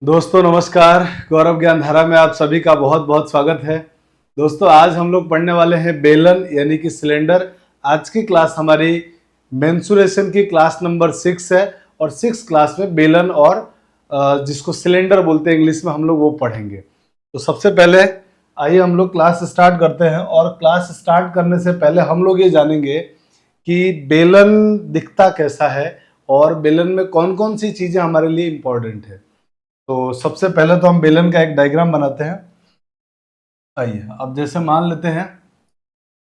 दोस्तों नमस्कार। गौरव ज्ञानधारा में आप सभी का बहुत बहुत स्वागत है। दोस्तों आज हम लोग पढ़ने वाले हैं बेलन यानी कि सिलेंडर। आज की क्लास हमारी मेंसुरेशन की क्लास नंबर 6 है और 6 क्लास में बेलन और जिसको सिलेंडर बोलते हैं इंग्लिश में हम लोग वो पढ़ेंगे। तो सबसे पहले आइए हम लोग क्लास स्टार्ट करते हैं। और क्लास स्टार्ट करने से पहले हम लोग ये जानेंगे कि बेलन दिखता कैसा है और बेलन में कौन कौन सी चीज़ें हमारे लिए इम्पोर्टेंट है। तो सबसे पहले तो हम बेलन का एक डायग्राम बनाते हैं। आइए अब जैसे मान लेते हैं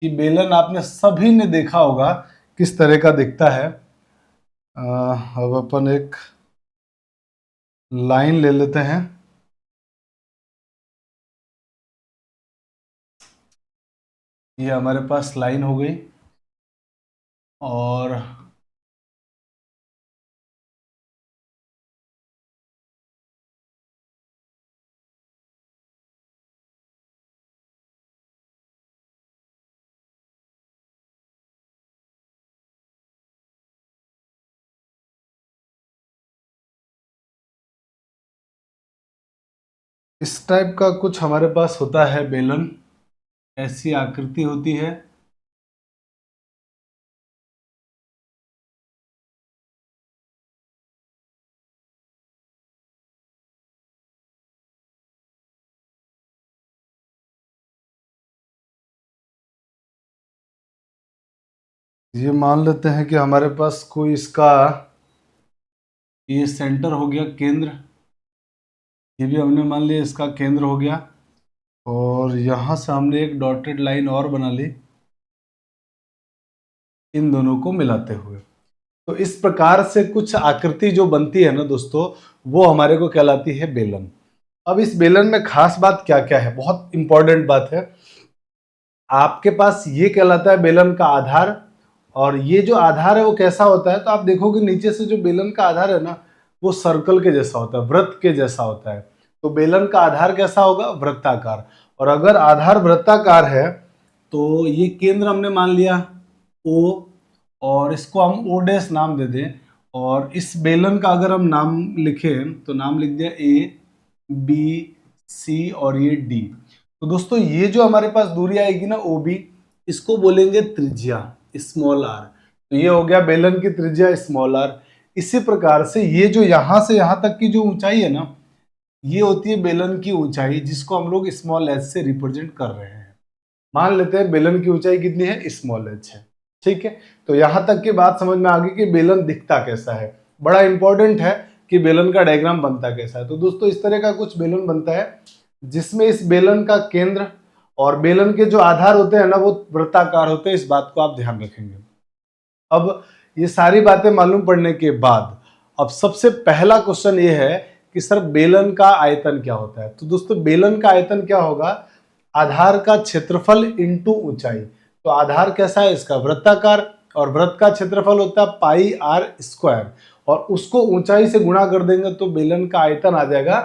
कि बेलन आपने सभी ने देखा होगा किस तरह का दिखता है। अब अपन एक लाइन ले लेते हैं। ये हमारे पास लाइन हो गई और इस टाइप का कुछ हमारे पास होता है बेलन। ऐसी आकृति होती है। ये मान लेते हैं कि हमारे पास कोई इसका ये सेंटर हो गया, केंद्र। ये भी हमने मान लिया इसका केंद्र हो गया और यहाँ से हमने एक डॉटेड लाइन और बना ली इन दोनों को मिलाते हुए। तो इस प्रकार से कुछ आकृति जो बनती है ना दोस्तों, वो हमारे को कहलाती है बेलन। अब इस बेलन में खास बात क्या क्या है, बहुत इंपॉर्टेंट बात है। आपके पास ये कहलाता है बेलन का आधार। और ये जो आधार है वो कैसा होता है, तो आप देखोगे नीचे से जो बेलन का आधार है ना, वो सर्कल के जैसा होता है, वृत्त के जैसा होता है। तो बेलन का आधार कैसा होगा, वृत्ताकार। और अगर आधार वृत्ताकार है तो ये केंद्र हमने मान लिया O, और इसको हम ओ डैश नाम दे दें। और इस बेलन का अगर हम नाम लिखें तो नाम लिख दिया ए बी सी और ये डी। तो दोस्तों ये जो हमारे पास दूरी आएगी ना ओ बी, इसको बोलेंगे त्रिज्या, स्मॉल आर। तो ये हो गया बेलन की त्रिज्या स्मॉल आर। इसी प्रकार से ये जो यहां से यहां तक की जो ऊंचाई है ना, ये होती है बेलन की ऊंचाई, जिसको हम लोग स्मॉल एच से रिप्रेजेंट कर रहे हैं। मान लेते हैं बेलन की ऊंचाई कितनी है, स्मॉल एच है। ठीक है, तो यहां तक की बात समझ में आ गई कि बेलन दिखता कैसा है। बड़ा इंपॉर्टेंट है कि बेलन का डायग्राम बनता कैसा है। तो दोस्तों इस तरह का कुछ बेलन बनता है जिसमें इस बेलन का केंद्र और बेलन के जो आधार होते हैं ना, वो वृत्ताकार होते हैं। इस बात को आप ध्यान रखेंगे। अब ये सारी बातें मालूम पड़ने के बाद अब सबसे पहला क्वेश्चन ये है कि सर बेलन का आयतन क्या होता है। तो दोस्तों बेलन का आयतन क्या होगा, आधार का क्षेत्रफल इंटू ऊंचाई। तो आधार कैसा है इसका, वृत्ताकार, और वृत्त का क्षेत्रफल होता है पाई आर स्क्वायर, और उसको ऊंचाई से गुणा कर देंगे तो बेलन का आयतन आ जाएगा।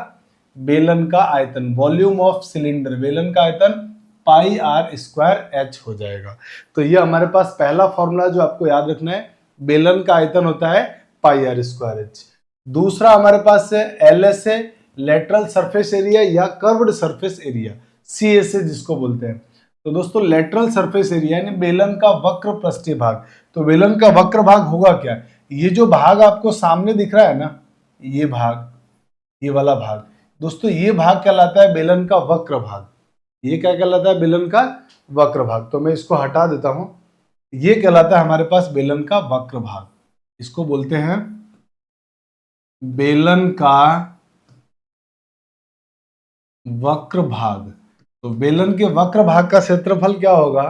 बेलन का आयतन, वॉल्यूम ऑफ सिलेंडर, बेलन का आयतन पाई आर स्क्वायर एच हो जाएगा। तो ये हमारे पास पहला फॉर्मूला जो आपको याद रखना है, बेलन का आयतन होता है पाई आर स्क्वायर एच। दूसरा हमारे पास है L S A, lateral surface area या curved surface area, C S A जिसको बोलते हैं। तो दोस्तों लेटरल सरफेस एरिया यानी बेलन का वक्र पृष्ठीय भाग। तो बेलन का वक्र भाग होगा क्या, ये जो भाग आपको सामने दिख रहा है ना, ये भाग, ये वाला भाग, दोस्तों ये भाग कहलाता है बेलन का वक्र भाग। ये क्या कहलाता है, बेलन का वक्र भाग। तो मैं इसको हटा देता हूं। ये कहलाता है हमारे पास बेलन का वक्र भाग। इसको बोलते हैं बेलन का वक्र भाग। तो बेलन के वक्र भाग का क्षेत्रफल क्या होगा,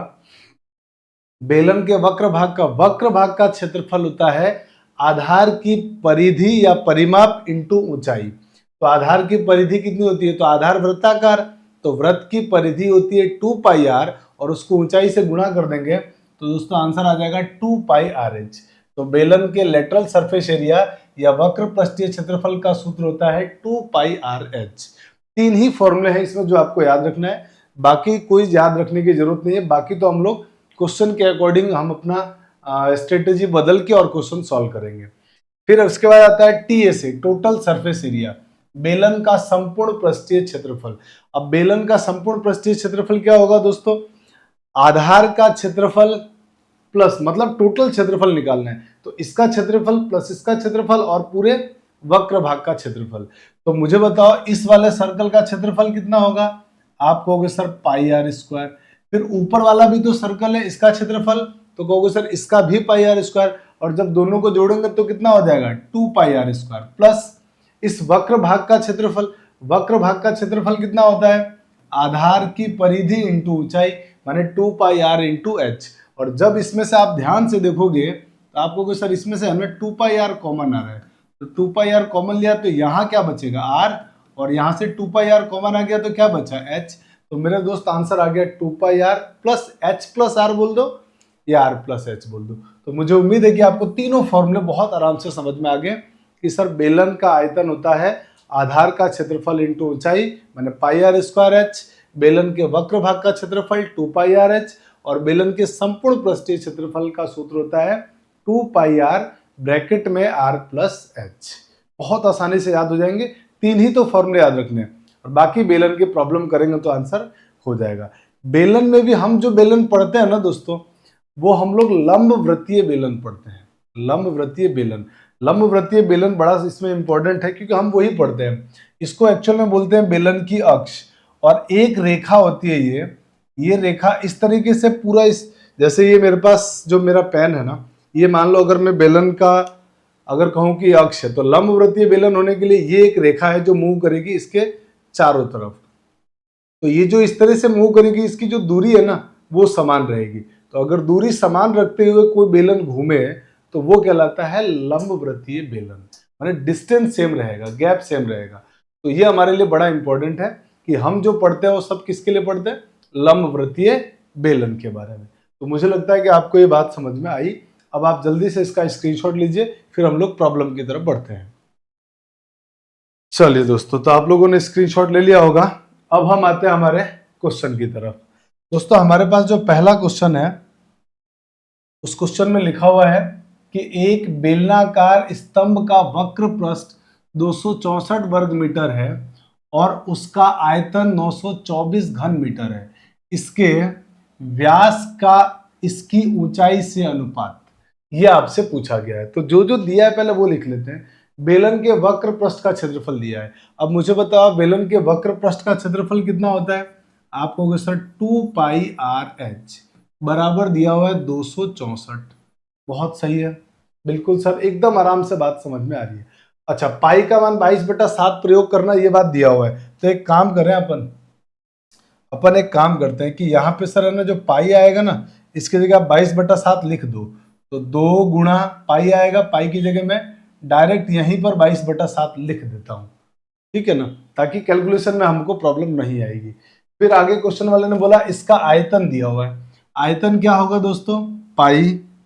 बेलन के वक्र भाग का क्षेत्रफल होता है आधार की परिधि या परिमाप इंटू ऊंचाई। तो आधार की परिधि कितनी होती है, तो आधार वृत्ताकार, तो वृत्त की परिधि होती है 2 पाई आर, और उसको ऊंचाई से गुणा कर देंगे तो दोस्तों आंसर आ जाएगा 2 पाई आर एच। तो बेलन के लेटरल सरफेस एरिया या वक्र पृष्ठीय क्षेत्रफल का सूत्र होता है 2 पाई आर एच। 3 ही फॉर्मूले हैं इसमें जो आपको याद रखना है, बाकी कोई याद रखने की जरूरत नहीं है। बाकी तो हम लोग क्वेश्चन के अकॉर्डिंग हम अपना स्ट्रेटेजी बदल के और क्वेश्चन सॉल्व करेंगे। फिर उसके बाद आता है टीएसए, टोटल सरफेस एरिया। बेलन का संपूर्ण पृष्ठीय क्षेत्रफल। अब बेलन का संपूर्ण पृष्ठीय क्षेत्रफल क्या होगा दोस्तों? आधार का क्षेत्रफल प्लस, मतलब टोटल क्षेत्रफल निकालना है, तो इसका क्षेत्रफल प्लस इसका क्षेत्रफल और पूरे वक्र भाग का क्षेत्रफल। तो मुझे बताओ इस वाले सर्कल का क्षेत्रफल कितना होगा? आप कहोगे सर पाई आर स्क्वायर। फिर ऊपर वाला भी तो सर्कल है, इसका क्षेत्रफल, तो कहोगे सर इसका भी पाई आर स्क्वायर, और जब दोनों को जोड़ेंगे तो कितना हो जाएगा? 2 पाई आर स्क्वायर, प्लस इस वक्र भाग का क्षेत्रफल। वक्र भाग का क्षेत्रफल कितना होता है? आधार की परिधि इंटू ऊंचाई, माने 2 पाई आर इंटू एच। और जब इसमें से आप ध्यान से देखोगे तो आप कहोगे सर इसमें से हमें 2 पाई आर कॉमन आ रहा है, तो 2 पाई आर कॉमन लिया तो यहाँ क्या बचेगा? आर, और यहाँ से 2 पाई आर कॉमन आ गया तो क्या बचा? एच। तो मेरे दोस्त आंसर आ गया 2 pi R plus H plus R बोल दो या आर प्लस एच बोल दो। तो मुझे उम्मीद है कि आपको तीनों फॉर्मूले बहुत आराम से समझ में आ गए कि सर बेलन का आयतन होता है आधार का क्षेत्रफल इंटू ऊंचाई, मैंने पाई आर स्क्वायर एच, बेलन के वक्र भाग का क्षेत्रफल 2 पाई आर एच, और बेलन के संपूर्ण पृष्ठीय क्षेत्रफल का सूत्र होता है 2 पाई आर ब्रैकेट में आर प्लस एच। बहुत आसानी से याद हो जाएंगे, तीन ही तो फॉर्मूले याद रखने हैं, और बाकी बेलन की प्रॉब्लम करेंगे तो आंसर हो जाएगा। बेलन में भी हम जो बेलन पढ़ते हैं ना दोस्तों, वो हम लोग लंब वृत्तीय बेलन पढ़ते हैं। लंब वृत्तीय बेलन, लंब वृत्तीय बेलन बड़ा इसमें इंपॉर्टेंट है क्योंकि हम वही पढ़ते हैं। इसको एक्चुअल में बोलते हैं बेलन की अक्ष, और एक रेखा होती है ये रेखा इस तरीके से पूरा इस, जैसे ये मेरे पास जो मेरा पेन है ना, ये मान लो अगर मैं बेलन का अगर कहूं कि अक्ष है, तो लंब वृत्तीय बेलन होने के लिए ये एक रेखा है जो मूव करेगी इसके चारों तरफ। तो ये जो इस तरह से मूव करेगी, इसकी जो दूरी है ना वो समान रहेगी। तो अगर दूरी समान रखते हुए कोई बेलन घूमे तो वो कहलाता है लंब वृत्तीय बेलन, माने डिस्टेंस सेम रहेगा, गैप सेम रहेगा। तो ये हमारे लिए बड़ा इंपॉर्टेंट है कि हम जो पढ़ते हैं वो सब किसके लिए पढ़ते हैं? लंब वृत्तीय बेलन के बारे में। तो मुझे लगता है कि आपको ये बात समझ में आई। अब आप जल्दी से इसका स्क्रीनशॉट लीजिए, फिर हम लोग प्रॉब्लम की तरफ बढ़ते हैं। चलिए दोस्तों, तो आप लोगों ने स्क्रीनशॉट ले लिया होगा। अब हम आते हैं हमारे क्वेश्चन की तरफ। दोस्तों हमारे पास जो पहला क्वेश्चन है, उस क्वेश्चन में लिखा हुआ है कि एक बेलनाकार स्तंभ का वक्र पृष्ठ 264 वर्ग मीटर है और उसका आयतन 924 घन मीटर है। इसके व्यास का इसकी ऊंचाई से अनुपात, ये आपसे पूछा गया है। तो जो जो दिया है पहले वो लिख लेते हैं। बेलन के वक्र पृष्ठ का क्षेत्रफल दिया है। अब मुझे बताओ बेलन के वक्र पृष्ठ का क्षेत्रफल कितना होता है? आप कहोगे सर 2 पाई आर एच बराबर दिया हुआ है 264। बहुत सही है, बिल्कुल सर, एकदम आराम से बात समझ में आ रही है। अच्छा, पाई का मान 22/7 प्रयोग करना, ये बात दिया हुआ है। तो एक काम करें अपन एक काम करते हैं कि यहाँ पे सर है ना, जो पाई आएगा ना, इसकी जगह आप 22/7 लिख दो, तो 2 गुणा पाई आएगा। पाई की जगह मैं डायरेक्ट यहीं पर 22/7 लिख देता हूँ, ठीक है ना, ताकि कैलकुलेशन में हमको प्रॉब्लम नहीं आएगी। फिर आगे क्वेश्चन वाले ने बोला इसका आयतन दिया हुआ है। आयतन क्या होगा दोस्तों?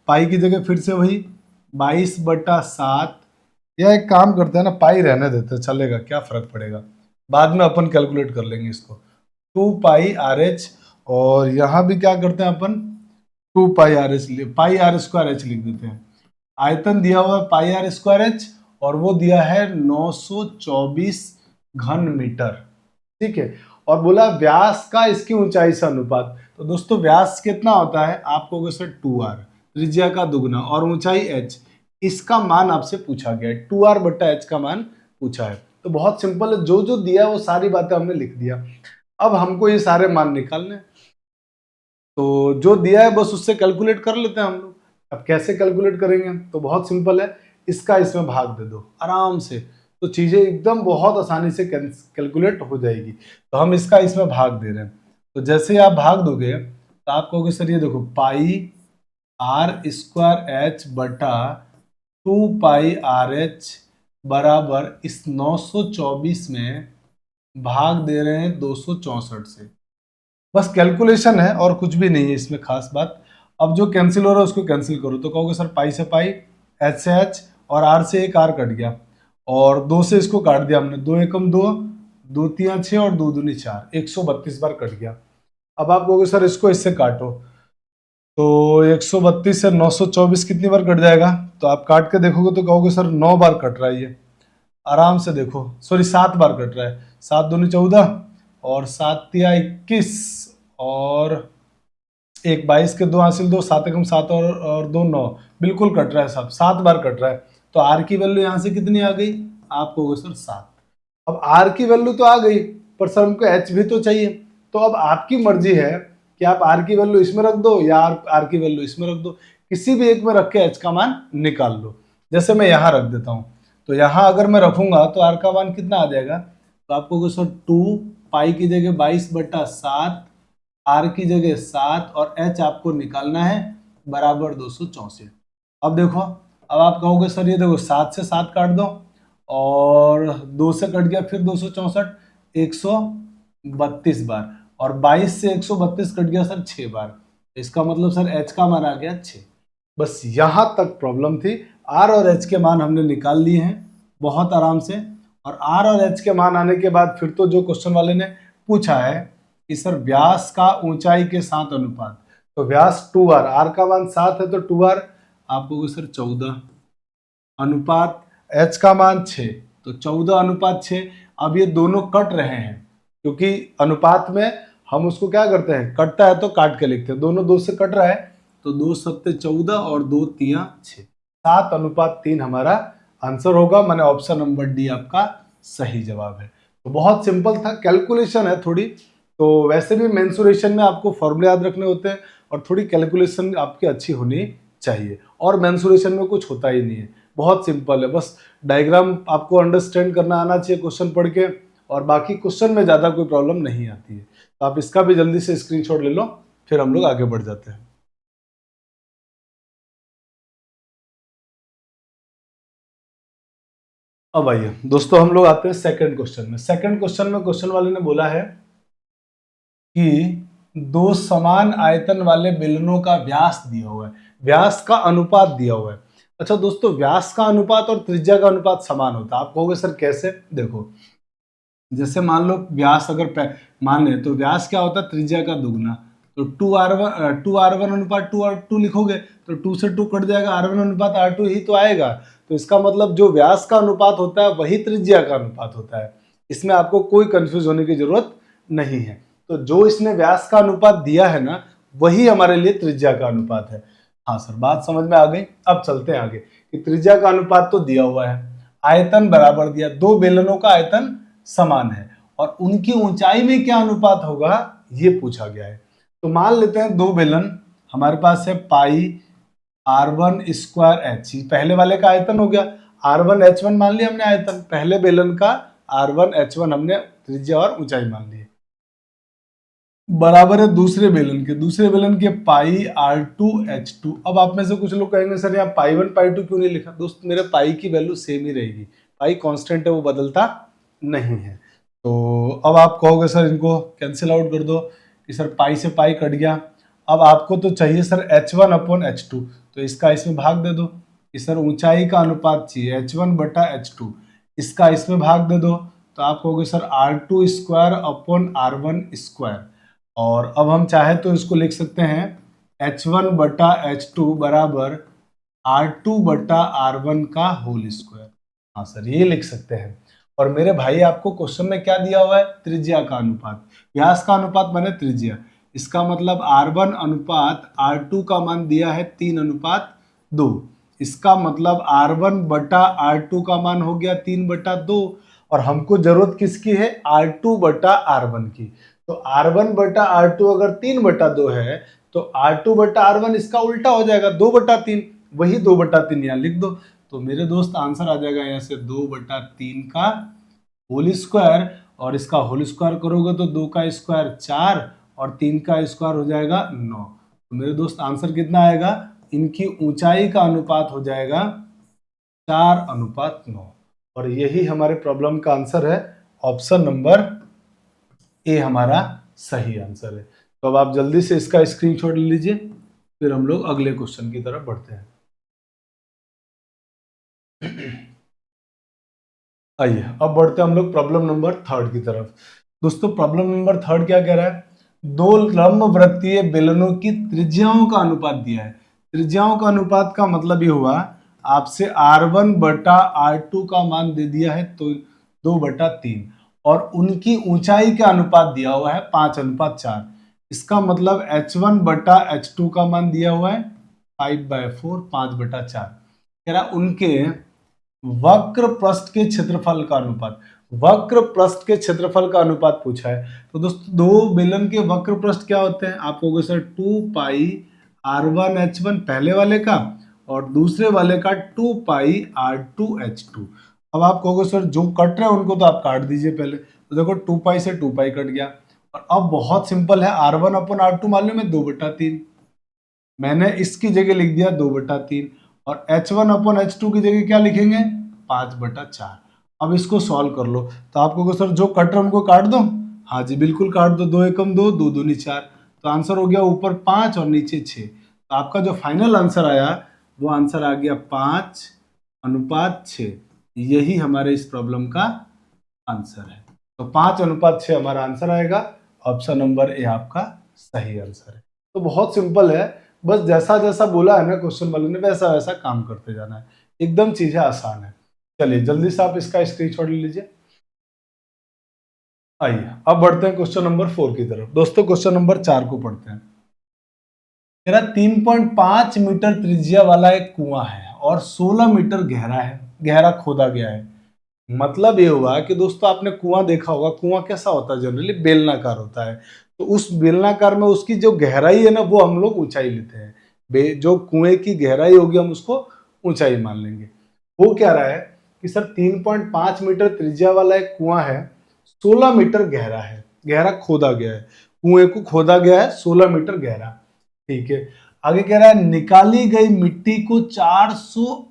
पाई की जगह फिर से वही 22/7, या एक काम करते हैं ना, पाई रहने देते हैं, चलेगा, क्या फर्क पड़ेगा, बाद में अपन कैलकुलेट कर लेंगे इसको। 2 पाई आर एच, और यहाँ भी क्या करते हैं अपन, 2 pi R H, pi R square H लिख देते हैं। आयतन दिया हुआ है पाई आर स्क्वायर एच, और वो दिया है 924 घन मीटर, ठीक है। और बोला व्यास का इसकी ऊंचाई से अनुपात। तो दोस्तों व्यास कितना होता है? आप कहोगे सर 2r, त्रिज्या का दुगना, और ऊंचाई h। इसका मान आपसे पूछा गया है, 2r/h का मान पूछा है। तो बहुत सिंपल है, जो जो दिया है वो सारी बातें हमने लिख दिया। अब हमको ये सारे मान निकालने, तो जो दिया है बस उससे कैलकुलेट कर लेते हैं हम लोग। अब कैसे कैलकुलेट करेंगे? तो बहुत सिंपल है, इसका इसमें भाग दे दो आराम से, तो चीजें एकदम बहुत आसानी से कैलकुलेट हो जाएगी। तो हम इसका इसमें भाग दे रहे हैं, तो जैसे ही आप भाग दोगे तो आप कहोगे सर ये देखो पाई आर स्क्वायर एच बटा 2 पाई आर एच बराबर इस 924 में भाग दे रहे हैं 264 से। बस कैलकुलेशन है और कुछ भी नहीं है इसमें खास बात। अब जो कैंसिल हो रहा है उसको कैंसिल करो, तो कहोगे सर पाई से पाई, एच से एच, और आर से एक आर कट गया, और 2 से इसको काट दिया हमने, 2 एकम 2, 2 तिया 6 और 2 दूनी 4, 132 बार कट गया। अब आप कहोगे सर इसको इससे काटो, तो 132 से 924 कितनी बार कट जाएगा? तो आप काट के देखोगे तो कहोगे सर 9 बार कट रहा है ये। आराम से देखो, सॉरी 7 बार कट रहा है, 7 दूनी 14 और 7 तिया 21 और 22 के 2 हासिल 2, 7 एकम 7 और 2 9, बिल्कुल कट रहा है सब, 7 बार कट रहा है। तो आर की वैल्यू यहाँ से कितनी आ गई, आप कहोगे सर 7। अब आर की वैल्यू तो आ गई, पर सर हमको एच भी तो चाहिए। तो अब आपकी मर्जी है कि आप आर की वैल्यू इसमें रख दो या आर की वैल्यू इसमें रख दो, किसी भी एक में रख के एच का मान निकाल लो। जैसे मैं यहाँ रख देता हूँ, तो यहाँ अगर मैं रखूंगा तो आर का मान कितना आ जाएगा, तो आपको सर 2 पाई की जगह 22/7, आर की जगह 7 और एच आपको निकालना है बराबर 264। अब देखो, अब आप कहोगे सर ये देखो 7 से 7 काट दो और 2 से कट गया, फिर 264, 132 बार, और 22 से 132 कट गया सर 6 बार। इसका मतलब सर एच का मान आ गया 6। बस यहां तक प्रॉब्लम थी। आर और एच के मान हमने निकाल लिए हैं बहुत आराम से। और आर और एच के मान आने के बाद फिर तो जो क्वेश्चन वाले ने पूछा है कि सर व्यास का ऊंचाई के साथ अनुपात, तो व्यास 2r, आर का मान 7 है तो 2r, आप कहोगे सर 14, अनुपात h का मान 6, तो 14/6। अब ये दोनों कट रहे हैं, क्योंकि अनुपात में हम उसको क्या करते हैं, कटता है तो काट के लिखते हैं, दोनों 2 से कट रहा है, तो 2 सत्ते 14 और 2 तिया 6, 7/3 हमारा आंसर होगा। माने ऑप्शन नंबर डी आपका सही जवाब है। तो बहुत सिंपल था, कैलकुलेशन है थोड़ी, तो वैसे भी मेंसुरेशन में आपको फॉर्मूले याद रखने होते हैं और थोड़ी कैलकुलेशन आपकी अच्छी होनी चाहिए, और मेंसुरेशन में कुछ होता ही नहीं है, बहुत सिंपल है, बस डायग्राम आपको अंडरस्टैंड करना आना चाहिए क्वेश्चन पढ़ के, और बाकी क्वेश्चन में ज़्यादा कोई प्रॉब्लम नहीं आती है। तो आप इसका भी जल्दी से स्क्रीनशॉट ले लो, फिर हम लोग आगे बढ़ जाते हैं। अब आइए दोस्तों, हम लोग आते हैं सेकंड क्वेश्चन में। सेकंड क्वेश्चन में क्वेश्चन वाले ने बोला है कि 2 समान आयतन वाले बेलनों का व्यास दिया हुआ है, व्यास का अनुपात दिया हुआ है। अच्छा दोस्तों, व्यास का अनुपात और त्रिज्या का अनुपात समान होता है। आप कहोगे सर कैसे, देखो जैसे मान लो व्यास अगर मान ले, तो व्यास क्या होता है, त्रिज्या का दुगना, तो 2r1 अनुपात 2r2 लिखोगे तो 2 से 2 कट जाएगा, r1 अनुपात r2 ही तो आएगा। तो इसका मतलब जो व्यास का अनुपात होता है वही त्रिज्या का अनुपात होता है, इसमें आपको कोई कंफ्यूज होने की जरूरत नहीं है। तो जो इसने व्यास का अनुपात दिया है ना, वही हमारे लिए त्रिज्या का अनुपात है। हाँ सर, बात समझ में आ गई। अब चलते हैं आगे कि त्रिज्या का अनुपात तो दिया हुआ है, आयतन बराबर दिया, दो बेलनों का आयतन समान है और उनकी ऊंचाई में क्या अनुपात होगा ये पूछा गया है। तो मान लेते हैं दो बेलन हमारे पास है, पाई r1 स्क्वायर एच, पहले वाले का आयतन हो गया, r1 h1 मान लिया हमने आयतन, पहले बेलन का r1 h1 हमने त्रिज्या और ऊंचाई मान ली, बराबर है दूसरे बेलन के, दूसरे बेलन के पाई r2 h2। अब आप में से कुछ लोग कहेंगे सर यहाँ पाई 1 पाई 2 क्यों नहीं लिखा। दोस्त मेरे पाई की वैल्यू सेम ही रहेगी, पाई कांस्टेंट है, वो बदलता नहीं है। तो अब आप कहोगे सर इनको कैंसिल आउट कर दो कि सर पाई से पाई कट गया। अब आपको तो चाहिए सर h1/h2, तो इसका इसमें भाग दे दो कि सर ऊंचाई का अनुपात चाहिए h1/h2, इसका इसमें भाग दे दो, तो आप कहोगे sir r2 square upon r1 square. और अब हम चाहे तो इसको लिख सकते हैं h1/h2 बराबर r2/r1 का होल स्क्वायर। हाँ सर, ये लिख सकते हैं। और मेरे भाई आपको क्वेश्चन में क्या दिया हुआ है, त्रिज्या का अनुपात, व्यास का अनुपात माने त्रिज्या, इसका मतलब r1 अनुपात r2 का मान दिया है 3:2, इसका मतलब r1/r2 का मान हो गया 3/2, और हमको जरूरत किसकी है, r2/r1 की। तो r1/r2 अगर 3/2 है तो r2/r1 इसका उल्टा हो जाएगा 2/3, वही 2/3 यहाँ लिख दो। तो मेरे दोस्त आंसर आ जाएगा यहाँ से 2/3 का होल स्क्वायर, और इसका होल स्क्वायर करोगे तो 2 का स्क्वायर 4 और 3 का स्क्वायर हो जाएगा 9। तो मेरे दोस्त आंसर कितना आएगा, इनकी ऊंचाई का अनुपात हो जाएगा 4:9, और यही हमारे प्रॉब्लम का आंसर है। ऑप्शन नंबर ए हमारा सही आंसर है। तो अब आप जल्दी से इसका स्क्रीनशॉट ले लीजिए, फिर हम लोग अगले क्वेश्चन की तरफ बढ़ते हैं। आइए अब बढ़ते हैं हम लोग प्रॉब्लम नंबर 3 की तरफ। दोस्तों प्रॉब्लम नंबर 3 क्या कह रहा है, दो लंबवृत्तीय बेलनों की त्रिज्याओं का अनुपात दिया है। त्रिज्याओं का अनुपात का मतलब ये हुआ, आपसे R1 बटा R2 का मान दे दिया है तो 2/3 और उनकी ऊंचाई का अनुपात दिया हुआ है 5:4। इसका मतलब H1 बटा H2 का मान दिया हुआ है 5/4, 5/4। कह रहा उनके वक्र पृष्ठ के क्षेत्रफल का अनुपात, वक्र पृष्ठ के क्षेत्रफल का अनुपात पूछा है। तो दोस्तों दो बेलन के वक्र पृष्ठ क्या होते हैं, आप कहोगे सर 2πr1h1 पहले वाले का और दूसरे वाले का 2πr2h2। अब आप कहोगे सर जो कट रहे हैं उनको तो आप काट दीजिए पहले, तो देखो 2π से 2π कट गया। और अब बहुत सिंपल है, R1/R2 मालूम है 2/3, मैंने इसकी जगह लिख दिया 2/3 और H1/H2 की जगह क्या लिखेंगे 5/4। अब इसको सॉल्व कर लो तो आपको सर जो कट रहे उनको काट दो, हाँ जी बिल्कुल काट दो, 2 एकम 2, 2 दूनी 4, तो आंसर हो गया ऊपर 5 और नीचे 6। तो आपका जो फाइनल आंसर आया वो आंसर आ गया 5:6। यही हमारे इस प्रॉब्लम का आंसर है। तो 5:6 हमारा आंसर आएगा। ऑप्शन नंबर ए आपका सही आंसर है। तो बहुत सिंपल है, बस जैसा जैसा बोला है ना क्वेश्चन वाले ने वैसा वैसा काम करते जाना है, एकदम चीजें आसान है। चलिए जल्दी से आप इसका स्क्रीनशॉट ले लीजिए। आइए अब बढ़ते हैं क्वेश्चन नंबर 4 की तरफ। दोस्तों क्वेश्चन नंबर 4 को पढ़ते हैं। मेरा 3.5 मीटर त्रिज्या वाला एक कुआं है और 16 मीटर गहरा खोदा गया है। मतलब ये हुआ कि दोस्तों आपने कुआं देखा होगा, कुआं कैसा होता है जनरली बेलनाकार होता है, तो उस बेलनाकार में उसकी जो गहराई है ना वो हम लोग ऊंचाई लेते हैं, जो कुएं की गहराई होगी हम उसको ऊंचाई मान लेंगे। वो क्या रहा है कि सर 3.5 मीटर त्रिज्या वाला एक कुआं है, 16 मीटर गहरा है, गहरा खोदा गया है, कुएं को खोदा गया है 16 मीटर गहरा। ठीक है, आगे कह रहा है निकाली गई मिट्टी को 400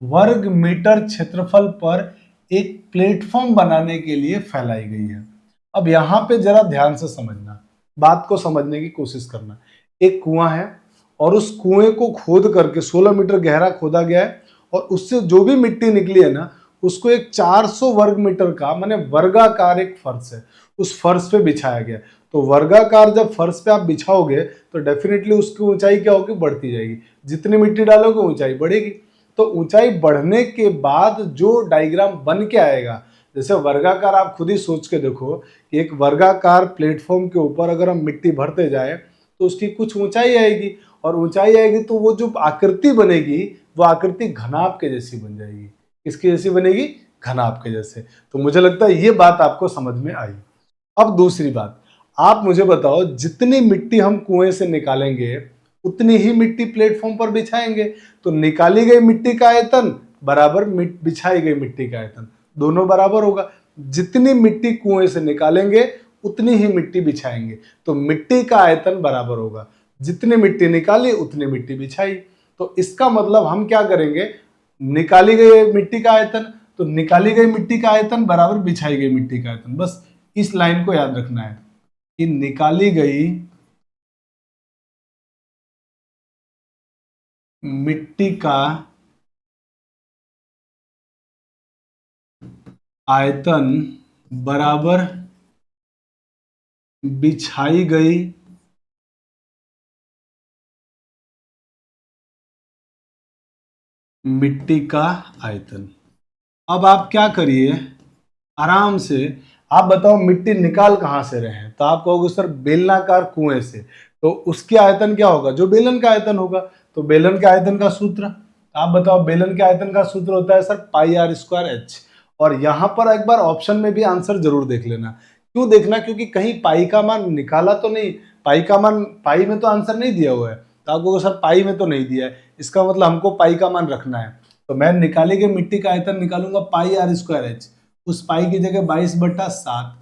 वर्ग मीटर क्षेत्रफल पर एक प्लेटफॉर्म बनाने के लिए फैलाई गई है। अब यहां पे जरा ध्यान से समझना, बात को समझने की कोशिश करना। एक कुआं है और उस कुएं को खोद करके 16 मीटर गहरा खोदा गया है और उससे जो भी मिट्टी निकली है ना उसको एक 400 वर्ग मीटर का माने वर्गाकार एक फर्श है, उस फर्श पे बिछाया गया। तो वर्गाकार जब फर्श पे आप बिछाओगे तो डेफिनेटली उसकी ऊंचाई क्या होगी, बढ़ती जाएगी, जितनी मिट्टी डालोगे ऊंचाई बढ़ेगी। तो ऊंचाई बढ़ने के बाद जो डायग्राम बन के आएगा, जैसे वर्गाकार आप खुद ही सोच के देखो कि एक वर्गाकार प्लेटफॉर्म के ऊपर अगर हम मिट्टी भरते जाए तो उसकी कुछ ऊंचाई आएगी और ऊंचाई आएगी तो वो जो आकृति बनेगी वो आकृति घनाभ के जैसी बन जाएगी। किसकी जैसी बनेगी, घनाभ के जैसे। तो मुझे लगता है ये बात आपको समझ में आई। अब दूसरी बात, आप मुझे बताओ जितनी मिट्टी हम कुएं से निकालेंगे उतनी ही मिट्टी प्लेटफॉर्म पर बिछाएंगे, तो निकाली गई मिट्टी का आयतन बराबर बिछाई गई मिट्टी का आयतन, दोनों बराबर होगा। जितनी मिट्टी कुएं से निकालेंगे उतनी ही मिट्टी बिछाएंगे, तो मिट्टी का आयतन बराबर होगा, जितनी मिट्टी निकाली उतनी मिट्टी बिछाई। तो इसका मतलब हम क्या करेंगे, निकाली गई मिट्टी का आयतन, तो निकाली गई मिट्टी का आयतन बराबर बिछाई गई मिट्टी का आयतन। बस इस लाइन को याद रखना है कि निकाली गई मिट्टी का आयतन बराबर बिछाई गई मिट्टी का आयतन। अब आप क्या करिए, आराम से आप बताओ मिट्टी निकाल कहां से रहे हैं, तो आप कहोगे सर बेलनाकार कुएं से, तो उसके आयतन क्या होगा, जो बेलन का आयतन होगा। तो बेलन के आयतन का सूत्र आप बताओ, बेलन के आयतन का सूत्र होता है सर πr²h। और यहां पर एक बार ऑप्शन में भी आंसर जरूर देख लेना। क्यों देखना, क्योंकि कहीं पाई का मान निकाला तो नहीं, पाई का मान पाई में तो आंसर नहीं दिया हुआ है, तो आपको सर पाई में तो नहीं दिया है, इसका मतलब हमको पाई का मान रखना है। तो मैं निकाली गई मिट्टी का आयतन निकालूंगा πr²h, उस पाई की जगह 22/7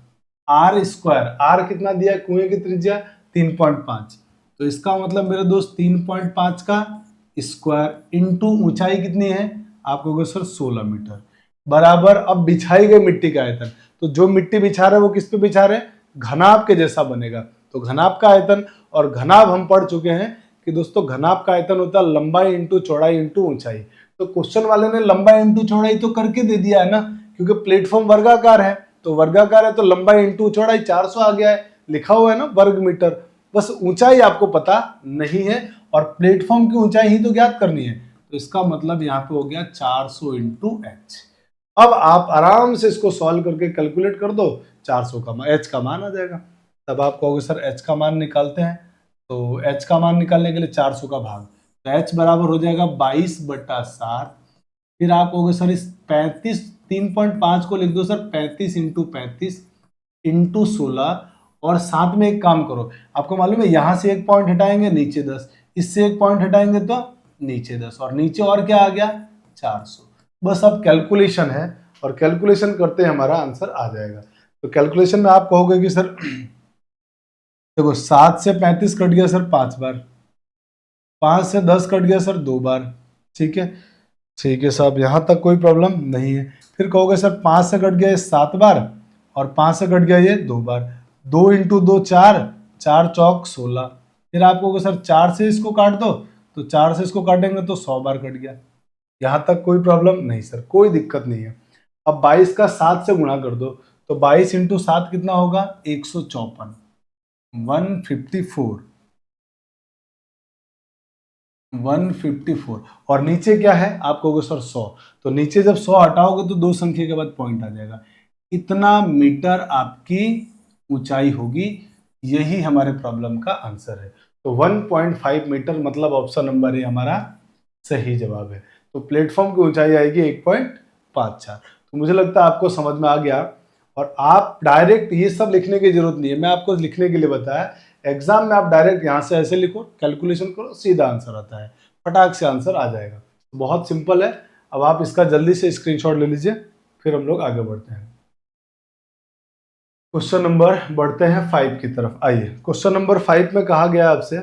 r², r कितना दिया कुएं की त्रिज्या 3.5, तो इसका मतलब मेरे दोस्त 3.5 का स्क्वायर इंटू ऊंचाई कितनी है, आप कहोगे सर 16 मीटर, बराबर अब बिछाई गई मिट्टी का आयतन। तो जो मिट्टी बिछा रहे वो किस पे बिछा रहे, घनाभ के जैसा बनेगा, तो घनाभ का आयतन, और घनाभ हम पढ़ चुके हैं कि दोस्तों घनाभ का आयतन होता है लंबाई इंटू चौड़ाई इंटू ऊंचाई। तो क्वेश्चन वाले ने लंबाई इंटू चौड़ाई तो करके दे दिया है ना, क्योंकि प्लेटफॉर्म वर्गाकार है, तो वर्गाकार है तो लंबाई इंटू चौड़ाई 400 आ गया है, लिखा हुआ है ना वर्ग मीटर। बस ऊंचाई आपको पता नहीं है और प्लेटफॉर्म की ऊंचाई ही तो ज्ञात करनी है, तो इसका मतलब यहाँ पे हो गया 400 इंटू एच। अब आप आराम से इसको सॉल्व करके कैलकुलेट कर दो, 400 का एच का मान आ जाएगा। तब आप कहोगे सर एच का मान निकालते हैं, तो एच का मान निकालने के लिए 400 का भाग, तो एच बराबर हो जाएगा 22/7। फिर आप कहोगे सर इस 35 3.5 को लिख दो सर 35 इंटू 35 इंटू 16, और साथ में एक काम करो, आपको मालूम है यहां से एक पॉइंट हटाएंगे नीचे 10, इससे एक पॉइंट हटाएंगे तो नीचे 10, और नीचे और क्या आ गया 400। बस अब कैलकुलेशन है, और कैलकुलेशन करते हैं हमारा आंसर आ जाएगा। तो कैलकुलेशन में आप कहोगे कि सर देखो 7 से 35 कट गया सर 5 बार, 5 से 10 कट गया सर 2 बार, ठीक है। ठीक है साहब, यहाँ तक कोई प्रॉब्लम नहीं है। फिर कहोगे सर 5 से कट गया ये 7 बार, और 5 से कट गया ये 2 बार, 2 इंटू 2 4, 4 चौक 16। फिर आप कहोगे सर 4 से इसको काट दो, तो 4 से इसको काटेंगे तो 100 बार कट गया। यहाँ तक कोई प्रॉब्लम नहीं सर, कोई दिक्कत नहीं है। अब 22 का 7 से गुणा कर दो, तो 22 इंटू 7 कितना होगा 154, 154, 154। और नीचे क्या है आप कहोगे सर 100, तो नीचे जब 100 हटाओगे तो 2 संख्या के बाद पॉइंट आ जाएगा, इतना मीटर आपकी ऊंचाई होगी। यही हमारे प्रॉब्लम का आंसर है। तो 1.5 मीटर मतलब ऑप्शन नंबर ए हमारा सही जवाब है। तो प्लेटफॉर्म की ऊंचाई आएगी 1.54। तो मुझे लगता है आपको समझ में आ गया, और आप डायरेक्ट ये सब लिखने की जरूरत नहीं है, मैं आपको लिखने के लिए बताया। एग्जाम में आप डायरेक्ट यहाँ से ऐसे लिखो, कैलकुलेशन करो, सीधा आंसर आता है, फटाक से आंसर आ जाएगा। बहुत सिंपल है। अब आप इसका जल्दी से स्क्रीनशॉट ले लीजिए, फिर हम लोग आगे बढ़ते हैं। क्वेश्चन नंबर बढ़ते हैं 5 की तरफ। आइए, क्वेश्चन नंबर 5 में कहा गया आपसे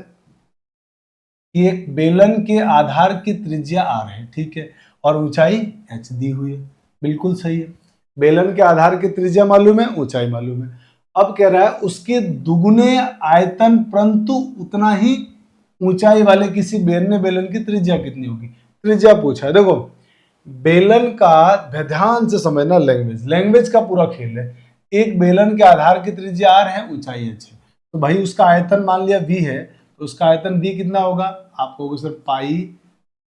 कि एक बेलन के आधार की त्रिज्या r है, ठीक है, और ऊंचाई h दी हुई है। बिल्कुल सही है, बेलन के आधार की त्रिज्या मालूम है, ऊंचाई मालूम है। अब कह रहा है उसके दुगने आयतन परंतु उतना ही ऊंचाई वाले किसी बेलने बेलन की त्रिज्या कितनी होगी, त्रिज्या पूछा है। देखो बेलन का ध्यान से समझना, लैंग्वेज का पूरा खेल है। एक बेलन के आधार की त्रिज्या r है, ऊंचाई h है, तो भाई उसका आयतन मान लिया v है, तो उसका आयतन v कितना होगा, आप कहोगे सर पाई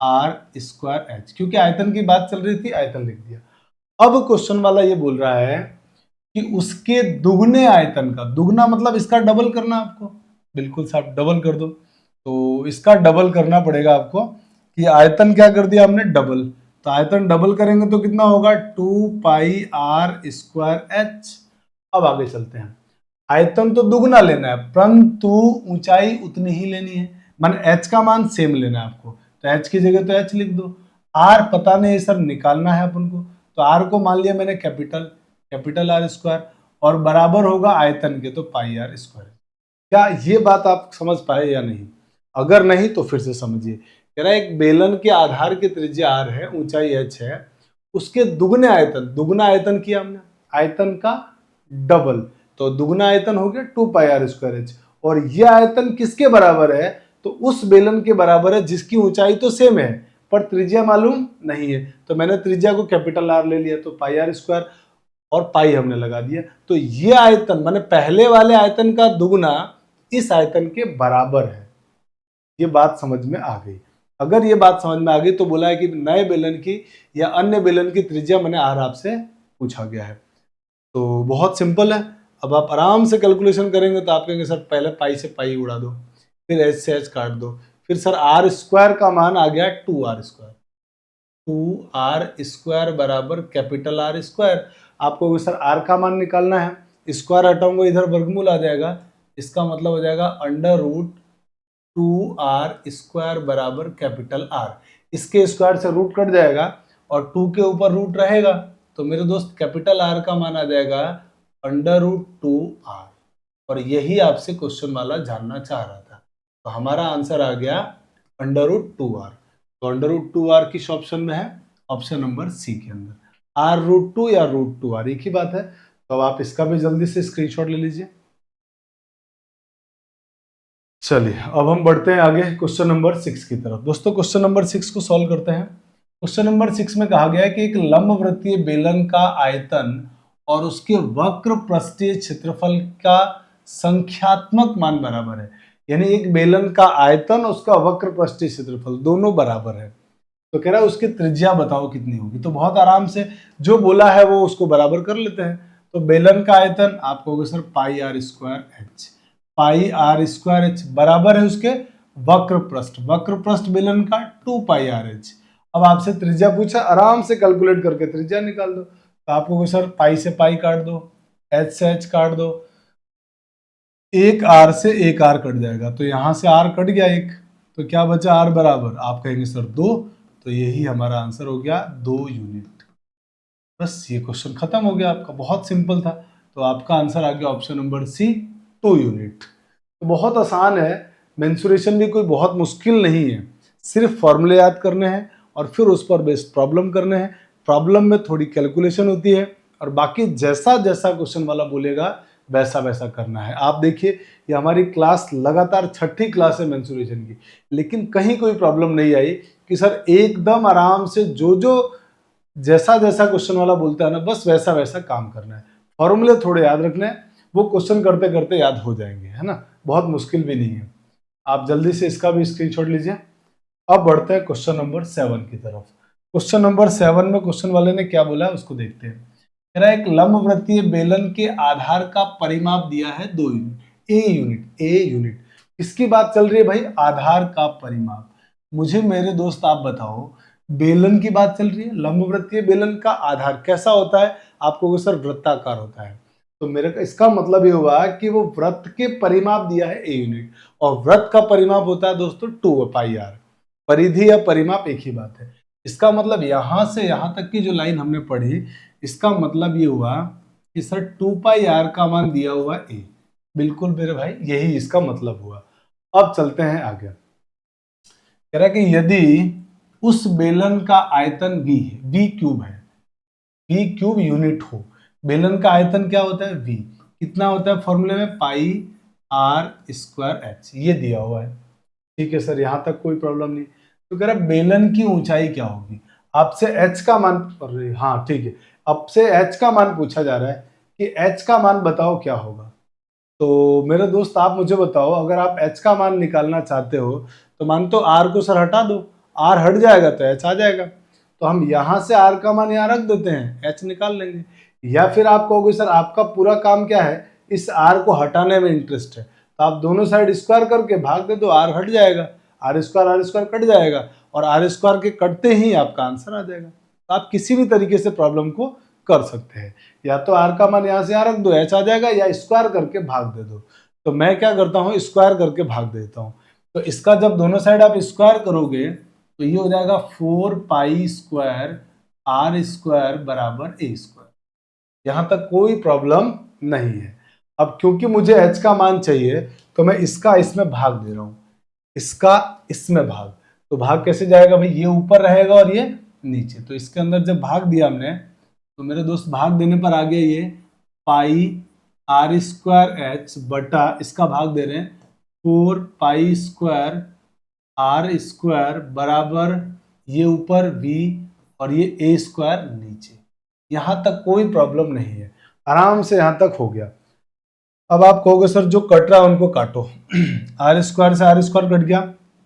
r स्क्वायर h, क्योंकि आयतन की बात चल रही थी आयतन लिख दिया। अब क्वेश्चन वाला ये बोल रहा है कि उसके दुगने आयतन का, दुगना मतलब इसका डबल करना आपको, बिल्कुल साहब डबल कर दो। तो इसका डबल करना पड़ेगा आपको, कि आयतन क्या कर दिया हमने डबल, तो आयतन डबल करेंगे तो कितना होगा 2 पाई r स्क्वायर h। अब आगे चलते हैं, आयतन तो दुगना लेना है परंतु ऊंचाई उतनी ही लेनी है, मान h का मान सेम लेना है आपको, तो h की जगह तो h लिख दो। r पता नहीं सर निकालना है अपन को, तो r को मान लिया मैंने कैपिटल R स्क्वायर, और बराबर होगा आयतन के तो पाई r स्क्वायर। क्या ये बात आप समझ पाए या नहीं? अगर नहीं तो फिर से समझिए। कह रहा है एक बेलन के आधार की त्रिज्या r है, ऊंचाई h है, उसके दुगने आयतन, दुगना आयतन किया हमने, आयतन का डबल, तो दुगना आयतन हो गया 2 पाई r स्क्वायर h, और ये आयतन किसके बराबर है, तो उस बेलन के बराबर है जिसकी ऊंचाई तो सेम है पर त्रिज्या मालूम नहीं है। तो मैंने त्रिज्या को कैपिटल R ले लिया, तो पाई r स्क्वायर और पाई हमने लगा दिया। तो ये आयतन माने पहले वाले आयतन का दुगना इस आयतन के बराबर है। ये बात समझ में आ गई? अगर ये बात समझ में आ गई तो बोला है कि नए बेलन की या अन्य बेलन की त्रिज्या मैंने R आपसे पूछा गया है। तो बहुत सिंपल है। अब आप आराम से कैलकुलेशन करेंगे तो आप कहेंगे सर पहले पाई से पाई उड़ा दो, फिर एच से एच काट दो, फिर सर r स्क्वायर का मान आ गया 2r स्क्वायर, 2r स्क्वायर बराबर कैपिटल R स्क्वायर। आपको सर r का मान निकालना है, स्क्वायर हटाऊंगा इधर वर्गमूल आ जाएगा, इसका मतलब हो जाएगा अंडर रूट 2r स्क्वायर बराबर कैपिटल R। इसके स्क्वायर से रूट कट जाएगा और 2 के ऊपर रूट रहेगा, तो मेरे दोस्त कैपिटल R का मान आ जाएगा अंडर रूट 2r। और यही आपसे क्वेश्चन वाला जानना चाह रहा था, तो हमारा आंसर आ गया अंडर रूट 2r। तो अंडर रूट 2r किस ऑप्शन में है, ऑप्शन नंबर सी के अंदर, r रूट 2 या रूट 2r एक ही बात है। तो अब आप इसका भी जल्दी से स्क्रीनशॉट ले लीजिए। चलिए अब हम बढ़ते हैं आगे क्वेश्चन नंबर 6 की तरफ। दोस्तों क्वेश्चन नंबर 6 को सॉल्व करते हैं। क्वेश्चन नंबर 6 में कहा गया है कि एक लंबवृत्तीय बेलन का आयतन और उसके वक्र पृष्ठीय क्षेत्रफल का संख्यात्मक मान बराबर है, यानी एक बेलन का आयतन और उसका वक्र पृष्ठीय क्षेत्रफल दोनों बराबर है। तो कह रहा है उसकी त्रिज्या बताओ कितनी होगी। तो बहुत आराम से जो बोला है वो उसको बराबर कर लेते हैं। तो बेलन का आयतन आप कहोगे sir pi R square H, pi R square H बराबर है उसके वक्र पृष्ठ बेलन का 2 पाई आर एच। अब आपसे त्रिज्या पूछा, आराम से कैलकुलेट करके त्रिज्या निकाल दो। तो आप कहोगे सर पाई से पाई काट दो, एच से एच काट दो, एक आर से एक आर कट जाएगा, तो यहां से आर कट गया एक, तो क्या बचा आर बराबर, आप कहेंगे सर 2, तो यही हमारा आंसर हो गया 2 यूनिट। बस ये क्वेश्चन खत्म हो गया आपका, बहुत सिंपल था। तो आपका आंसर आ गया ऑप्शन नंबर सी 2 यूनिट। तो बहुत आसान है, मेंसुरेशन भी कोई बहुत मुश्किल नहीं है, सिर्फ फॉर्मूले याद करने हैं और फिर उस पर बेस्ड प्रॉब्लम करने हैं। प्रॉब्लम में थोड़ी कैलकुलेशन होती है और बाकी जैसा जैसा क्वेश्चन वाला बोलेगा वैसा वैसा करना है। आप देखिए ये हमारी क्लास लगातार 6ठी क्लास है मेंसुरेशन की, लेकिन कहीं कोई प्रॉब्लम नहीं आई कि सर एकदम आराम से जो जो जैसा जैसा क्वेश्चन वाला बोलता है ना बस वैसा वैसा काम करना है। फॉर्मूले थोड़े याद रखने हैं, वो क्वेश्चन करते करते याद हो जाएंगे, है ना, बहुत मुश्किल भी नहीं है। आप जल्दी से इसका भी स्क्रीनशॉट लीजिए। अब बढ़ते हैं क्वेश्चन नंबर 7 की तरफ। क्वेश्चन नंबर 7 में क्वेश्चन वाले ने क्या बोला है उसको देखते हैं। कह रहा है एक लंबवृत्तीय बेलन के आधार का परिमाप दिया है 2 यूनिट, ए यूनिट। इसकी बात चल रही है भाई, आधार का परिमाप। मुझे मेरे दोस्त आप बताओ, बेलन की बात चल रही है, लंबवृत्तीय बेलन का आधार कैसा होता है, आपको सर वृत्ताकार होता है। तो मेरे का इसका मतलब ये हुआ कि वो वृत्त के परिमाप दिया है ए यूनिट, और वृत्त का परिमाप होता है दोस्तों 2 पाई आर। परिधि या परिमाप एक ही बात है। इसका मतलब यहां से यहां तक की जो लाइन हमने पढ़ी, इसका मतलब ये हुआ कि सर 2 पाई आर का मान दिया हुआ ए। बिल्कुल मेरे भाई यही इसका मतलब हुआ। अब चलते हैं आगे। कह रहा है कि यदि उस बेलन का आयतन v है, v क्यूब है, v क्यूब यूनिट हो, बेलन का आयतन क्या होता है v, कितना होता है फॉर्मूले में पाई आर स्क्वायर एच, ये दिया हुआ है। ठीक है सर, यहां तक कोई प्रॉब्लम नहीं। तो कह रहा है बेलन की ऊंचाई क्या होगी, आपसे h का मान, हाँ ठीक है, अब से h का मान पूछा जा रहा है कि h का मान बताओ क्या होगा। तो मेरे दोस्त आप मुझे बताओ, अगर आप h का मान निकालना चाहते हो तो मान तो r को सर हटा दो, r हट जाएगा तो h आ जाएगा। तो हम यहां से r का मान यहाँ रख देते हैं, h निकाल लेंगे। या फिर आप कहोगे सर आपका पूरा काम क्या है, इस r को हटाने में इंटरेस्ट है, तो आप दोनों साइड स्क्वायर करके भाग दे दो, r हट जाएगा, r स्क्वायर कट जाएगा, और r स्क्वायर के कटते ही आपका आंसर आ जाएगा। तो आप किसी भी तरीके से प्रॉब्लम को कर सकते हैं, या तो r का मान यहाँ से यहाँ रख दो, h आ जाएगा, या स्क्वायर करके भाग दे दो। तो मैं क्या करता हूँ, स्क्वायर करके भाग देता हूँ। तो इसका जब दोनों साइड आप स्क्वायर करोगे तो ये हो जाएगा 4 पाई स्क्वायर आर स्क्वायर बराबर ए स्क्वायर। यहां तक कोई प्रॉब्लम नहीं है। अब क्योंकि मुझे h का मान चाहिए तो मैं इसका इसमें भाग दे रहा हूं, इसका इसमें भाग। तो भाग कैसे जाएगा भाई, ये ऊपर रहेगा और ये नीचे। तो इसके अंदर जब भाग दिया हमने तो मेरे दोस्त भाग देने पर आ गया ये पाई आर स्क्वायर एच बटा, इसका भाग दे रहे हैं 4 पाई स्क्वायर आर स्क्वायर बराबर ये ऊपर v और ये ए स्क्वायर नीचे। यहां तक कोई प्रॉब्लम नहीं है, आराम से यहां तक हो गया। अब आप कहोगे सर जो कट रहा है उनको काटो। आर स्क्वायर से आर स्क्वायर कट गया,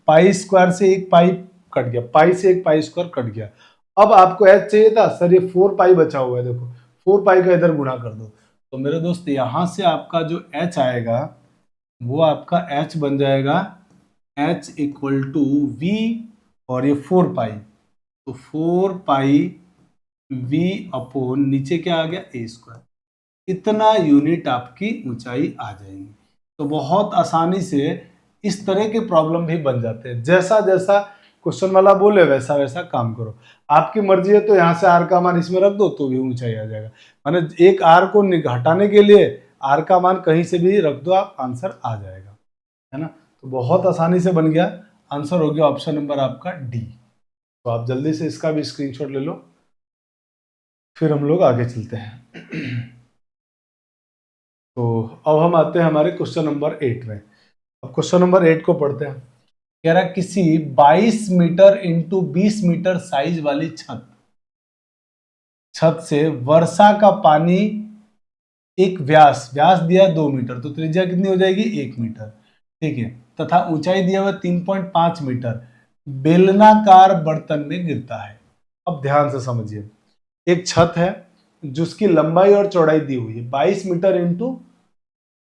पाई स्क्वायर से एक पाई कट गया, पाई से एक पाई स्क्वायर कट गया। अब आपको एच चाहिए था, सर ये 4 पाई बचा हुआ है, देखो 4 पाई का इधर गुणा कर दो। तो मेरे दोस्त यहां से आपका जो एच आएगा वो आपका एच बन जाएगा h इक्वल टू वी और ये 4 पाई, तो 4 पाई v अपॉन नीचे क्या आ गया ए स्क्वायर। इतना यूनिट आपकी ऊंचाई आ जाएगी। तो बहुत आसानी से इस तरह के प्रॉब्लम भी बन जाते हैं, जैसा जैसा क्वेश्चन वाला बोले वैसा वैसा काम करो। आपकी मर्जी है तो यहाँ से आर का मान इसमें रख दो तो भी ऊंचाई आ जाएगा, माने एक आर को हटाने के लिए आर का मान कहीं से भी रख दो, आप आंसर आ जाएगा, है ना। तो बहुत आसानी से बन गया, आंसर हो गया ऑप्शन नंबर आपका डी। तो आप जल्दी से इसका भी स्क्रीनशॉट ले लो, फिर हम लोग आगे चलते हैं। तो अब हम आते हैं हमारे क्वेश्चन नंबर 8 में। अब क्वेश्चन नंबर 8 को पढ़ते हैं। कह रहा है किसी 22 मीटर इंटू 20 मीटर साइज वाली छत से वर्षा का पानी एक व्यास दिया 2 मीटर, तो त्रिज्या कितनी हो जाएगी 1 मीटर, ठीक है, तथा ऊंचाई दिया हुआ 3.5 मीटर, बेलनाकार बर्तन में गिरता है। अब ध्यान से समझिए, एक छत है जिसकी लंबाई और चौड़ाई दी हुई है 22 मीटर इंटू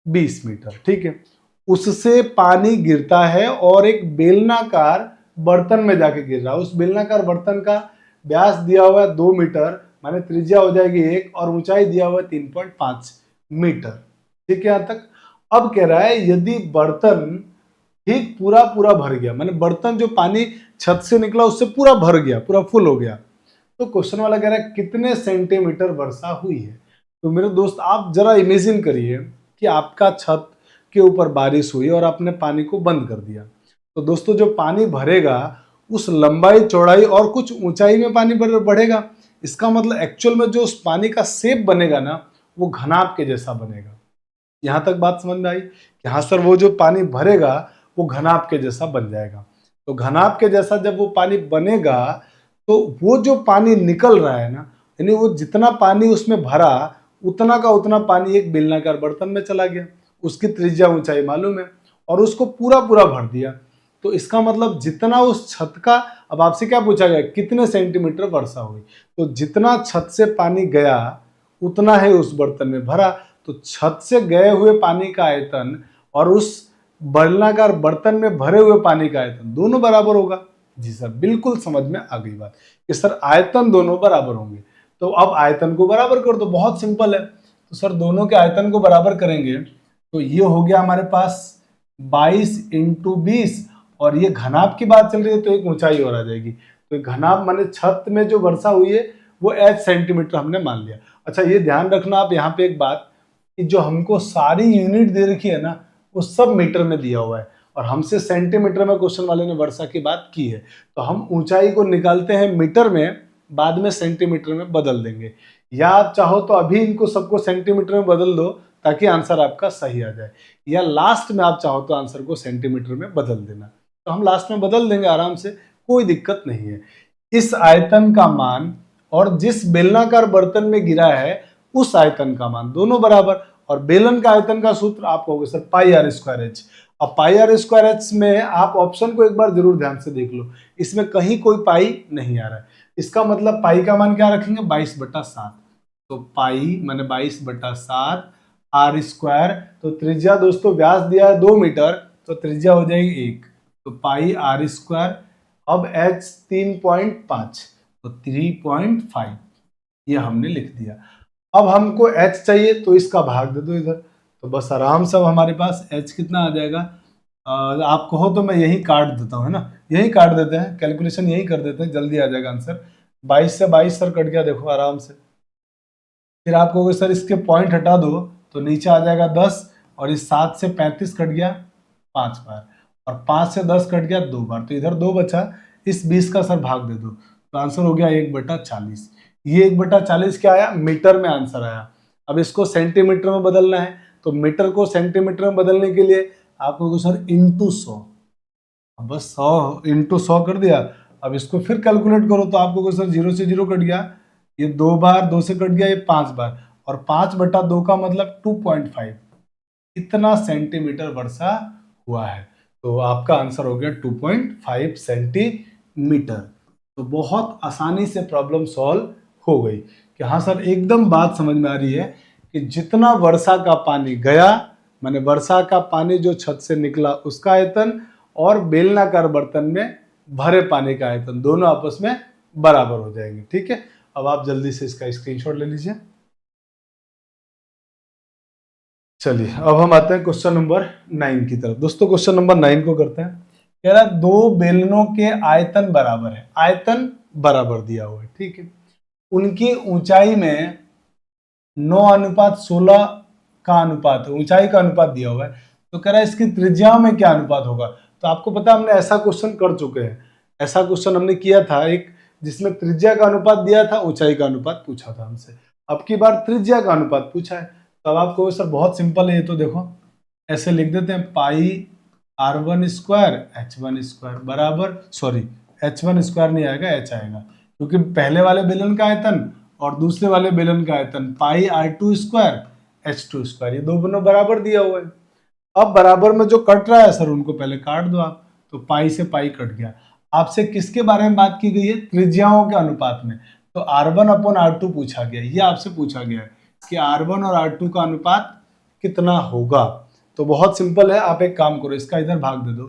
20 मीटर, ठीक है। उससे पानी गिरता है और एक बेलनाकार बर्तन में जाके गिर रहा है। उस बेलनाकार बर्तन का व्यास दिया हुआ है 2 मीटर, माने त्रिज्या हो जाएगी 1, और ऊंचाई दिया हुआ है 3.5 मीटर, ठीक है यहाँ तक। अब कह रहा है यदि बर्तन ठीक पूरा पूरा भर गया, माने बर्तन जो पानी छत से निकला उससे पूरा भर गया, पूरा फुल हो गया, तो क्वेश्चन वाला कह रहा है कितने सेंटीमीटर वर्षा हुई है। तो मेरे दोस्त आप जरा इमेजिन करिए कि आपका छत के ऊपर बारिश हुई और आपने पानी को बंद कर दिया, तो दोस्तों जो पानी भरेगा उस लंबाई चौड़ाई और कुछ ऊंचाई में पानी बढ़ेगा। इसका मतलब एक्चुअल में जो उस पानी का शेप बनेगा ना, वो घनाभ के जैसा बनेगा। यहाँ तक बात समझ में आई कि हाँ सर, वो जो पानी भरेगा वो घनाभ के जैसा बन जाएगा। तो घनाभ के जैसा जब वो पानी बनेगा, तो वो जो पानी निकल रहा है ना, यानी वो जितना पानी उसमें भरा उतना का उतना पानी एक बेलनाकार बर्तन में चला गया, उसकी त्रिज्या ऊंचाई मालूम है, और उसको पूरा पूरा भर दिया। तो इसका मतलब जितना उस छत का, अब आपसे क्या पूछा गया, कितने सेंटीमीटर वर्षा हुई, तो जितना छत से पानी गया उतना है उस बर्तन में भरा। तो छत से गए हुए पानी का आयतन और उस बेलनाकार बर्तन में भरे हुए पानी का आयतन दोनों बराबर होगा। जी सर, बिल्कुल समझ में आ गई बात कि सर आयतन दोनों बराबर होंगे। तो अब आयतन को बराबर कर दो, बहुत सिंपल है। तो सर दोनों के आयतन को बराबर करेंगे तो ये हो गया हमारे पास 22 इंटू 20, और ये घनाभ की बात चल रही है तो एक ऊंचाई और आ जाएगी। तो घनाभ माने छत में जो वर्षा हुई है वो h सेंटीमीटर हमने मान लिया। अच्छा ये ध्यान रखना आप यहाँ पे एक बात, कि जो हमको सारी यूनिट दे रखी है ना, वो सब मीटर में दिया हुआ है, और हमसे सेंटीमीटर में क्वेश्चन वाले ने वर्षा की बात की है। तो हम ऊंचाई को निकालते हैं मीटर में, बाद में सेंटीमीटर में बदल देंगे, या आप चाहो तो अभी इनको सबको सेंटीमीटर में बदल दो ताकि आंसर आपका सही आ जाए, या लास्ट में आप चाहो तो आंसर को सेंटीमीटर में बदल देना। तो हम लास्ट में बदल देंगे आराम से, कोई दिक्कत नहीं है। इस आयतन का मान और जिस बेलनाकार बर्तन में गिरा है उस आयतन का मान दोनों बराबर, और बेलन का आयतन का सूत्र आप कहोगे sir pi R square H. अब पाई आर स्क्वायर एच में आप ऑप्शन को एक बार जरूर ध्यान से देख लो, इसमें कहीं कोई पाई नहीं आ रहा है। इसका मतलब पाई का मान क्या रखेंगे, 22/7। तो पाई माने 22/7 आर स्क्वायर, तो त्रिज्या दोस्तों व्यास दिया है 2 मीटर, तो त्रिज्या हो जाएगी 1, तो पाई आर स्क्वायर। अब एच 3.5, तो 3.5 ये हमने लिख दिया। अब हमको h चाहिए तो इसका भाग दे दो इधर, तो बस आराम से अब हमारे पास h कितना आ जाएगा। आप कहो तो मैं यही काट देता हूँ, है ना, यही काट देते हैं, कैलकुलेशन यही कर देते हैं, जल्दी आ जाएगा आंसर। 22 से 22 सर कट गया, देखो आराम से। फिर आप कहोगे सर इसके पॉइंट हटा दो, तो नीचे आ जाएगा 10, और इस 7 से 35 कट गया 5 बार, और 5 से 10 कट गया 2 बार, तो इधर 2 बचा। इस 20 का सर भाग दे दो, तो आंसर हो गया 1/40। ये 1/40 क्या आया, मीटर में आंसर आया। अब इसको सेंटीमीटर में बदलना है, तो मीटर को सेंटीमीटर में बदलने के लिए आपको सर इंटू 100, अब बस 100 इंटू 100 कर दिया। अब इसको फिर कैलकुलेट करो, तो आपको सर 0 से 0 कट गया, ये 2 बार, 2 से कट गया ये 5 बार, और 5/2 का मतलब 2.5, इतना सेंटीमीटर वर्षा हुआ है। तो आपका आंसर हो गया 2.5 सेंटीमीटर। तो बहुत आसानी से प्रॉब्लम सॉल्व हो गई कि हाँ सर एकदम बात समझ में आ रही है कि जितना वर्षा का पानी गया, माने वर्षा का पानी जो छत से निकला उसका आयतन और बेलनाकार बर्तन में भरे पानी का आयतन दोनों आपस में बराबर हो जाएंगे। ठीक है, अब आप जल्दी से इसका स्क्रीनशॉट ले लीजिए। चलिए अब हम आते हैं क्वेश्चन नंबर 9 की तरफ। दोस्तों क्वेश्चन नंबर 9 को करते हैं। कह रहा है दो बेलनों के आयतन बराबर है, आयतन बराबर दिया हुआ है, ठीक है। उनकी ऊंचाई में 9:16 का अनुपात है, ऊंचाई का अनुपात दिया हुआ है। तो कह रहा है इसकी त्रिज्या में क्या अनुपात होगा। तो आपको पता हमने ऐसा क्वेश्चन कर चुके हैं, ऐसा क्वेश्चन हमने किया था एक, जिसमें त्रिज्या का अनुपात दिया था, ऊंचाई का अनुपात पूछा था हमसे। अब की बार त्रिज्या का अनुपात पूछा है, तो अब आपको सर बहुत सिंपल है ये, तो देखो ऐसे लिख देते हैं, पाई r1 स्क्वायर h1 स्क्वायर बराबर, सॉरी h1 स्क्वायर नहीं आएगा, h आएगा, क्योंकि पहले वाले बेलन का आयतन और दूसरे वाले बेलन का आयतन पाई r2 स्क्वायर h2 स्क्वायर, ये दोनों बराबर दिया हुआ है। अब बराबर में जो कट रहा है सर उनको पहले काट दो आप, तो पाई से पाई कट गया। आपसे किसके बारे में बात की गई है? त्रिज्याओं के अनुपात में। तो R1 अपॉन R2 पूछा गया, ये आपसे पूछा गया है कि R1 और R2 का अनुपात कितना होगा। तो बहुत सिंपल है, आप एक काम करो, इसका इधर भाग दे दो।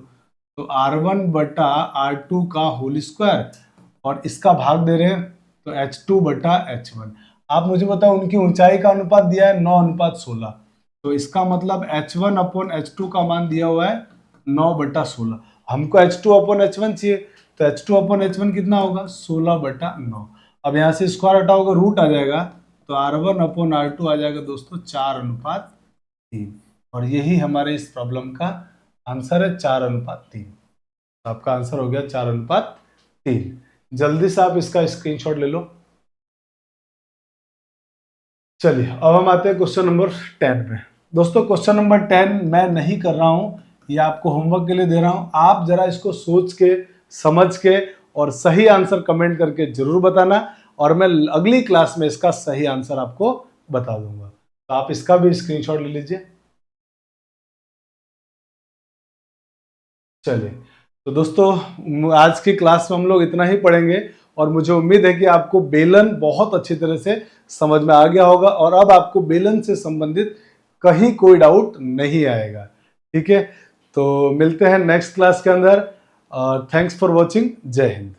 तो R1 बटा R2 का होल स्क्वायर और इसका भाग दे रहे हैं तो H2 बटा H1। आप मुझे बताओ, उनकी ऊंचाई का अनुपात दिया है 9:16, तो इसका मतलब H1 अपॉन H2 का मान दिया हुआ है 9/16। हमको H2 अपॉन H1 चाहिए, तो H2 अपॉन H1 कितना होगा? 16/9। अब यहाँ से स्क्वायर हटाओगे, रूट आ जाएगा, तो R1 अपॉन R2 आ जाएगा दोस्तों 4:3। और यही हमारे इस प्रॉब्लम का आंसर है, 4:3। आपका आंसर हो गया 4:3। जल्दी से आप इसका स्क्रीनशॉट ले लो। चलिए अब हम आते हैं क्वेश्चन नंबर 10 पे। दोस्तों क्वेश्चन नंबर 10 मैं नहीं कर रहा हूं, ये आपको होमवर्क के लिए दे रहा हूं। आप जरा इसको सोच के, समझ के और सही आंसर कमेंट करके जरूर बताना, और मैं अगली क्लास में इसका सही आंसर आपको बता दूंगा। तो आप इसका भी स्क्रीनशॉट ले लीजिए। चलिए, तो दोस्तों आज की क्लास में हम लोग इतना ही पढ़ेंगे, और मुझे उम्मीद है कि आपको बेलन बहुत अच्छी तरह से समझ में आ गया होगा, और अब आपको बेलन से संबंधित कहीं कोई डाउट नहीं आएगा। ठीक है, तो मिलते हैं नेक्स्ट क्लास के अंदर। Thanks for watching. जय हिंद।